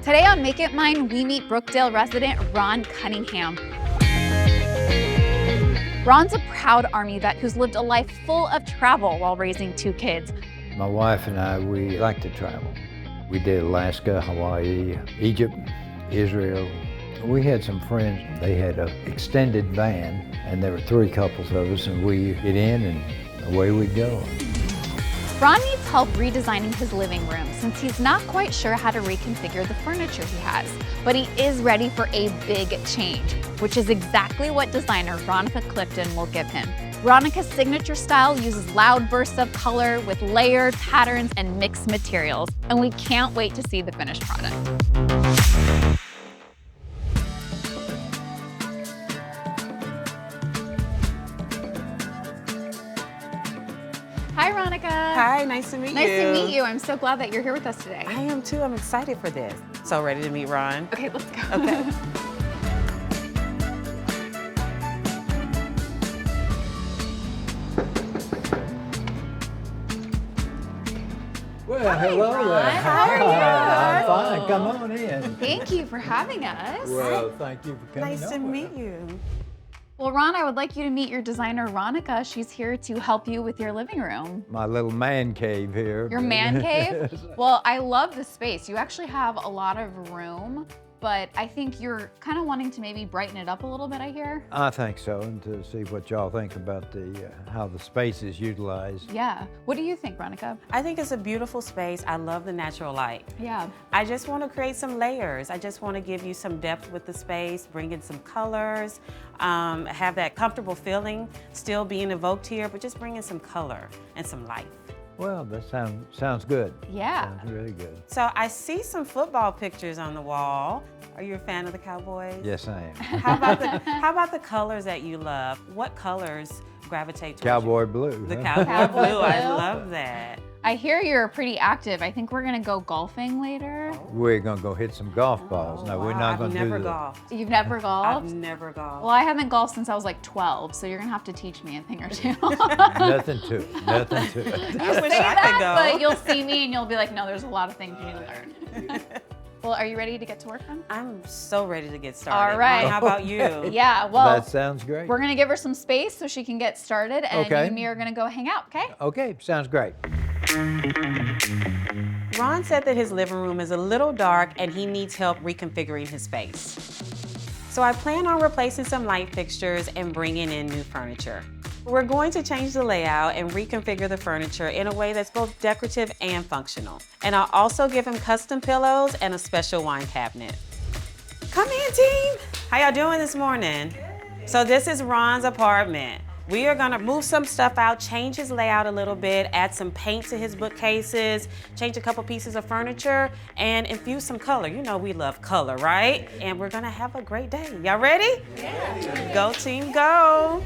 Today on Make It Mine, we meet Brookdale resident Ron Cunningham. Ron's a proud Army vet who's lived a life full of travel while raising 2 kids. My wife and I, we like to travel. We did Alaska, Hawaii, Egypt, Israel. We had some friends, they had an extended van, and there were 3 couples of us, and we get in and away we go. Ron needs help redesigning his living room since he's not quite sure how to reconfigure the furniture he has. But he is ready for a big change, which is exactly what designer Rhonnika Clifton will give him. Rhonika's signature style uses loud bursts of color with layered patterns and mixed materials, and we can't wait to see the finished product. Hi, Rhonnika. Hi, nice to meet you. Nice to meet you. I'm so glad that you're here with us today. I am too. I'm excited for this. So ready to meet Ron? Okay, let's go. Okay. Well, Hi, hello Ron. there. How are you? I'm fine. Come on in. Thank you for having us. Well, thank you for coming Nice to over. meet you. Well, Ron, I would like you to meet your designer, Rhonnika. She's here to help you with your living room. My little man cave here. Your man cave? Well, I love the space. You actually have a lot of room, but I think you're kind of wanting to maybe brighten it up a little bit, I hear. I think so, and to see what y'all think about the how the space is utilized. Yeah. What do you think, Rhonnika? I think it's a beautiful space. I love the natural light. Yeah. I just want to create some layers. I just want to give you some depth with the space, bring in some colors, have that comfortable feeling still being evoked here, but just bring in some color and some life. Well, that sounds good. Yeah. Sounds really good. So I see some football pictures on the wall. Are you a fan of the Cowboys? Yes, I am. How about the colors that you love? What colors gravitate towards Cowboy blue. you? The huh? cowboy blue. I blue. love that. I hear you're pretty active. I think we're gonna go golfing later. We're gonna go hit some golf balls. No, we're not I've gonna never do that. golfed. You've never golfed? I've never golfed. Well, I haven't golfed since I was like 12, so you're gonna have to teach me a thing or two. Nothing to it. Nothing to it. I wish Say I that, could go. but you'll see me and you'll be like, no, there's a lot of things you need to learn. Well, are you ready to get to work then? I'm so ready to get started. All right. Ron, how about you? Yeah, well, That sounds great. we're gonna give her some space so she can get started, and Okay. you and me are gonna go hang out, okay? Okay, sounds great. Ron said that his living room is a little dark and he needs help reconfiguring his space. So I plan on replacing some light fixtures and bringing in new furniture. We're going to change the layout and reconfigure the furniture in a way that's both decorative and functional. And I'll also give him custom pillows and a special wine cabinet. Come in, team. How y'all doing this morning? So this is Ron's apartment. We are gonna move some stuff out, change his layout a little bit, add some paint to his bookcases, change a couple pieces of furniture, and infuse some color. You know we love color, right? And we're gonna have a great day. Y'all ready? Yeah. Go team, go.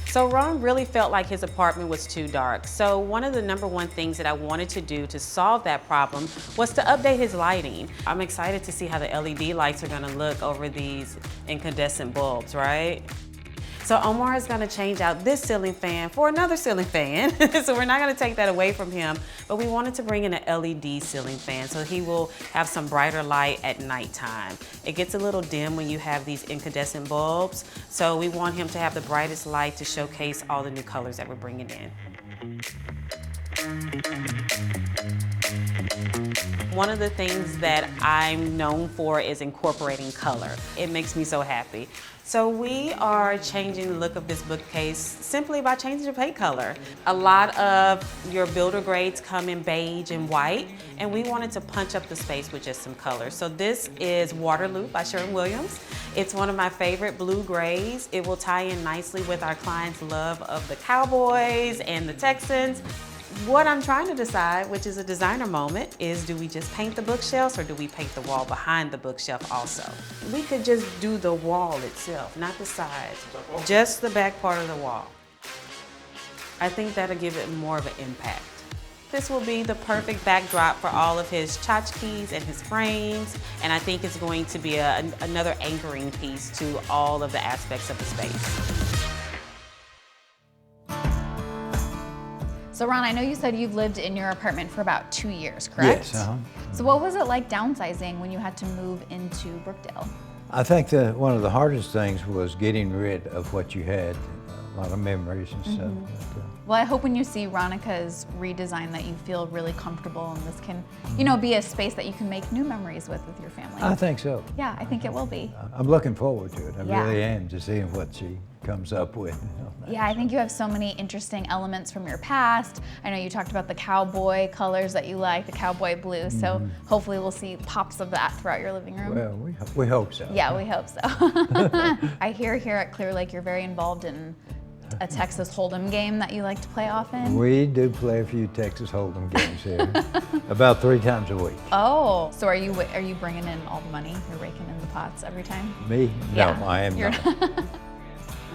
So Ron really felt like his apartment was too dark. So one of the #1 things that I wanted to do to solve that problem was to update his lighting. I'm excited to see how the LED lights are gonna look over these incandescent bulbs, right? So Omar is gonna change out this ceiling fan for another ceiling fan. So we're not gonna take that away from him, but we wanted to bring in an LED ceiling fan so he will have some brighter light at nighttime. It gets a little dim when you have these incandescent bulbs, so we want him to have the brightest light to showcase all the new colors that we're bringing in. One of the things that I'm known for is incorporating color. It makes me so happy. So we are changing the look of this bookcase simply by changing the paint color. A lot of your builder grades come in beige and white, and we wanted to punch up the space with just some color. So this is Waterloo by Sherwin-Williams. It's one of my favorite blue grays. It will tie in nicely with our clients' love of the Cowboys and the Texans. What I'm trying to decide, which is a designer moment, is do we just paint the bookshelves or do we paint the wall behind the bookshelf also? We could just do the wall itself, not the sides, just the back part of the wall. I think that'll give it more of an impact. This will be the perfect backdrop for all of his tchotchkes and his frames, and I think it's going to be another anchoring piece to all of the aspects of the space. So Ron, I know you said you've lived in your apartment for about 2 years, correct? Yes. So what was it like downsizing when you had to move into Brookdale? I think that one of the hardest things was getting rid of what you had, a lot of memories and stuff. But, Well, I hope when you see Rhonika's redesign that you feel really comfortable and this can, you know, be a space that you can make new memories with your family. I think so. Yeah, I think it will be. I'm looking forward to it. I Yeah. really am, to seeing what she comes up with. Yeah, I think you have so many interesting elements from your past. I know you talked about the cowboy colors that you like, the cowboy blue, so hopefully we'll see pops of that throughout your living room. Well, we hope so. Yeah, we hope so. I hear here at Clear Lake you're very involved in a Texas Hold'em game that you like to play often. We do play a few Texas Hold'em games here, about 3 times a week. Oh, so are you bringing in all the money? You're raking in the pots every time? Me? Yeah. No, I am You're not.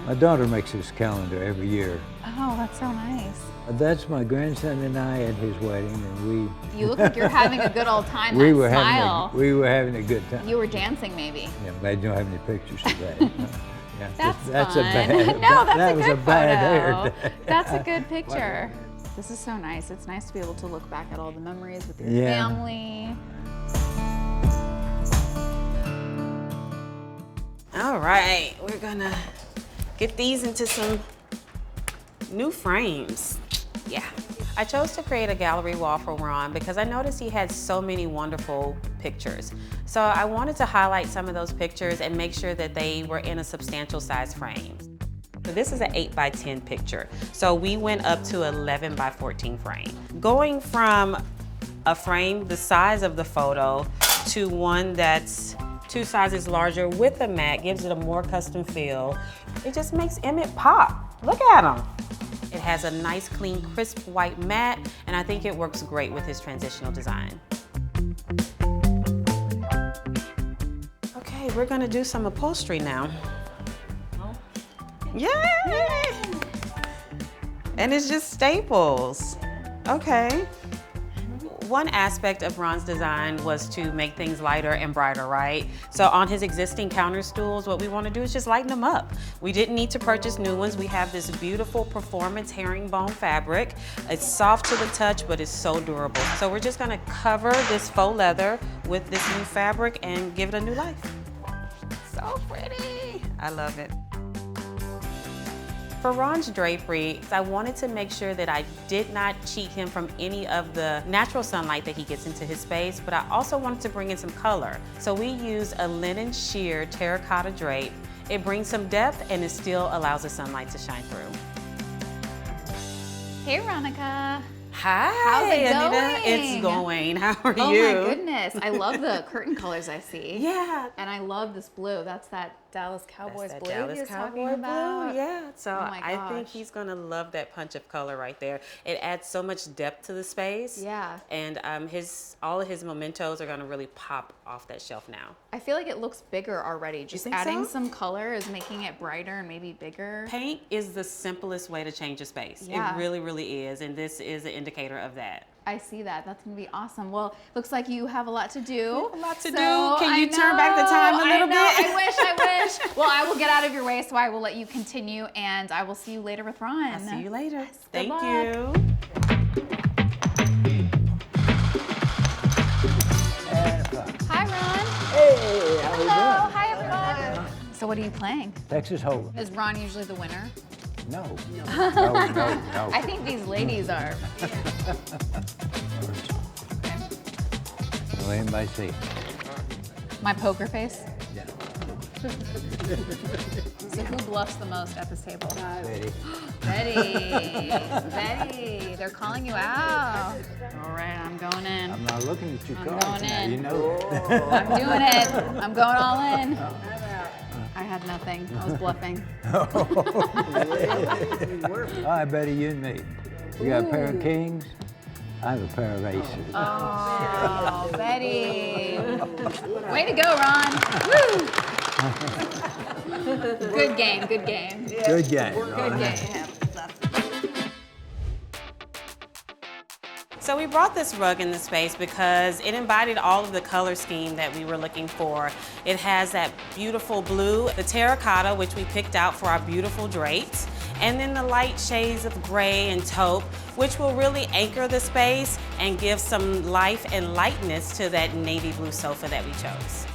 My daughter makes this calendar every year. Oh, that's so nice. That's my grandson and I at his wedding, and You look like you're having a good old time. we That were smile. having a good time. You were dancing, maybe. Yeah, they don't have any pictures of that. Yeah, That's a fun. bad. No, that's that a was good a bad photo. hair day. That's a good picture. This is so nice. It's nice to be able to look back at all the memories with your Yeah. family. All right, we're gonna get these into some new frames. Yeah. I chose to create a gallery wall for Ron because I noticed he had so many wonderful pictures. So I wanted to highlight some of those pictures and make sure that they were in a substantial size frame. So this is an 8x10 picture. So we went up to 11x14 frame. Going from a frame the size of the photo to one that's 2 sizes larger with a mat gives it a more custom feel. It just makes Emmett pop. Look at him. It has a nice, clean, crisp white mat, and I think it works great with his transitional design. Okay, we're gonna do some upholstery now. Yay! And it's just staples. Okay. One aspect of Ron's design was to make things lighter and brighter, right? So on his existing counter stools, what we want to do is just lighten them up. We didn't need to purchase new ones. We have this beautiful performance herringbone fabric. It's soft to the touch, but it's so durable. So we're just gonna cover this faux leather with this new fabric and give it a new life. So pretty. I love it. For Ron's drapery, I wanted to make sure that I did not cheat him from any of the natural sunlight that he gets into his space, but I also wanted to bring in some color. So we used a linen sheer terracotta drape. It brings some depth and it still allows the sunlight to shine through. Hey, Rhonnika. Hi, How's it Anita. going? It's going. How are Oh you? my goodness. I love the curtain colors I see. Yeah. And I love this blue. That's that Dallas Cowboys That's that blue Dallas he was Cowboy talking about. blue, yeah. So Oh my I think gosh. he's gonna love that punch of color right there. It adds so much depth to the space. Yeah. And all of his mementos are gonna really pop off that shelf now. I feel like it looks bigger already. Just think adding so? some color is making it brighter and maybe bigger. Paint is the simplest way to change a space. Yeah. It really, really is. And this is an indicator of that. I see that. That's gonna be awesome. Well, looks like you have a lot to do. A lot to do. So, Can I you turn back the time a little I know. bit? I wish. Well, I will get out of your way, so I will let you continue, and I will see you later with Ron. I'll see you later. Yes, good Thank luck. you. Hi, Ron. Hey, how Hello. Hi, everyone. So what are you playing? Texas Hold'em. Is Ron usually the winner? No. No. I think these ladies are. Will anybody see? My poker face? Yeah. So who bluffs the most at this table? Betty. Betty. Betty. They're calling you out. All right, I'm going in. I'm not looking at your I'm cards going now. in. You know that. I'm doing it. I'm going all in. I had nothing. I was bluffing. All right, Betty, you and me. You got a pair of kings. I have a pair of aces. Oh, Betty. Way to go, Ron. Woo. Good game, good game. Good game. Good game. So we brought this rug in the space because it embodied all of the color scheme that we were looking for. It has that beautiful blue, the terracotta, which we picked out for our beautiful drapes, and then the light shades of gray and taupe, which will really anchor the space and give some life and lightness to that navy blue sofa that we chose.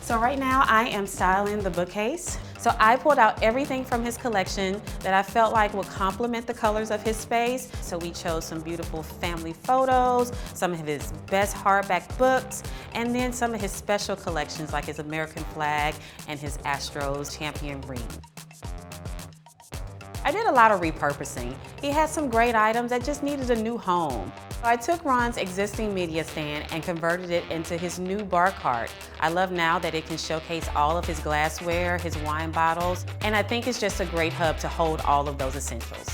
So right now I am styling the bookcase. So I pulled out everything from his collection that I felt like would complement the colors of his space. So we chose some beautiful family photos, some of his best hardback books, and then some of his special collections like his American flag and his Astros champion ring. I did a lot of repurposing. He had some great items that just needed a new home. So I took Ron's existing media stand and converted it into his new bar cart. I love now that it can showcase all of his glassware, his wine bottles, and I think it's just a great hub to hold all of those essentials.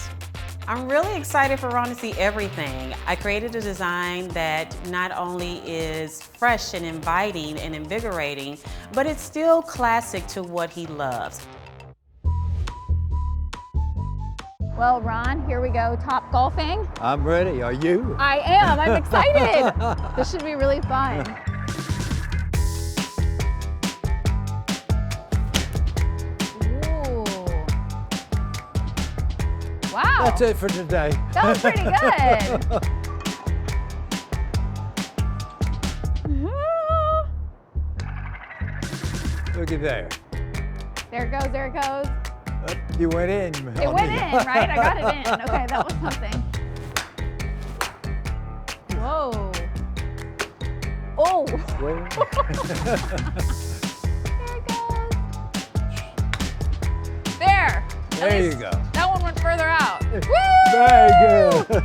I'm really excited for Ron to see everything. I created a design that not only is fresh and inviting and invigorating, but it's still classic to what he loves. Well, Ron, here we go, top golfing. I'm ready. Are you? I am, I'm excited. This should be really fun. Ooh. Wow. That's it for today. That was pretty good. Look at there. There it goes, there it goes. You went in. It went in, right? I got it in. Okay, that was something. Whoa. Oh. Wait. There it goes. There. There you go. That one went further out. Woo! Very good.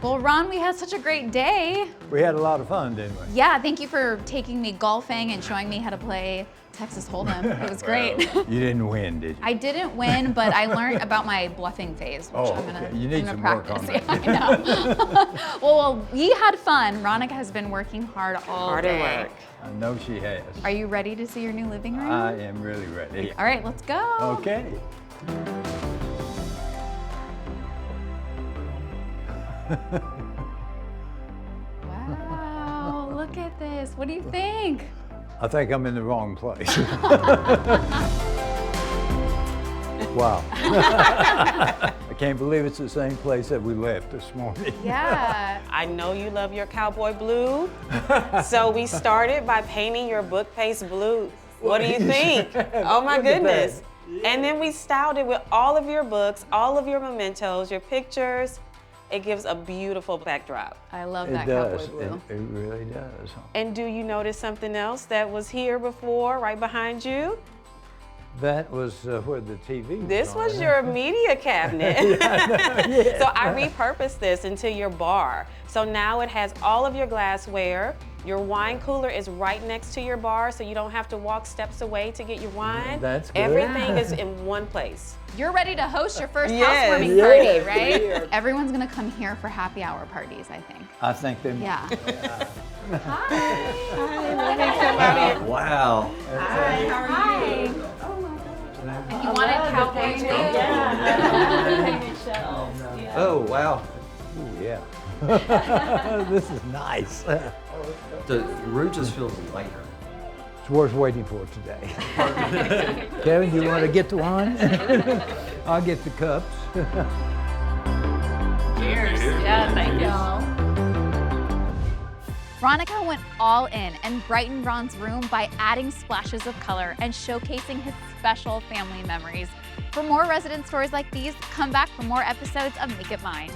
Well, Ron, we had such a great day. We had a lot of fun, didn't we? Yeah, thank you for taking me golfing and showing me how to play Texas Hold'em. It was great. You didn't win, did you? I didn't win, but I learned about my bluffing phase, which Oh, I'm gonna, okay. You need I'm some gonna work on practice. that. Yeah, I know. Well, we had fun. Rhonnika has been working hard all Hard at day. work. I know she has. Are you ready to see your new living room? I am really ready. All right, let's go. Okay. Wow, look at this. What do you think? I think I'm in the wrong place. Wow. I can't believe it's the same place that we left this morning. Yeah. I know you love your cowboy blue, so we started by painting your bookcase blue. What do you think? Oh my Look at goodness. that. And then we styled it with all of your books, all of your mementos, your pictures. It gives a beautiful backdrop. I love It that does. cowboy blue. It really does. And do you notice something else that was here before, right behind you? That was where the TV was. This on. was your media cabinet. So I repurposed this into your bar. So now it has all of your glassware. Your wine cooler is right next to your bar, so you don't have to walk steps away to get your wine. That's good. Everything is in one place. You're ready to host your first Yes. housewarming Yes, party, right? we are. Everyone's gonna come here for happy hour parties, I think. I think they. Yeah. Wow. Hi. And you wanted cowboy blue? Oh, wow. Ooh, yeah. This is nice. The room just feels lighter. It's worth waiting for today. Kevin, you want to get the wine? I'll get the cups. Cheers. Yeah, thank y'all. Rhonnika went all in and brightened Ron's room by adding splashes of color and showcasing his special family memories. For more resident stories like these, come back for more episodes of Make It Mine.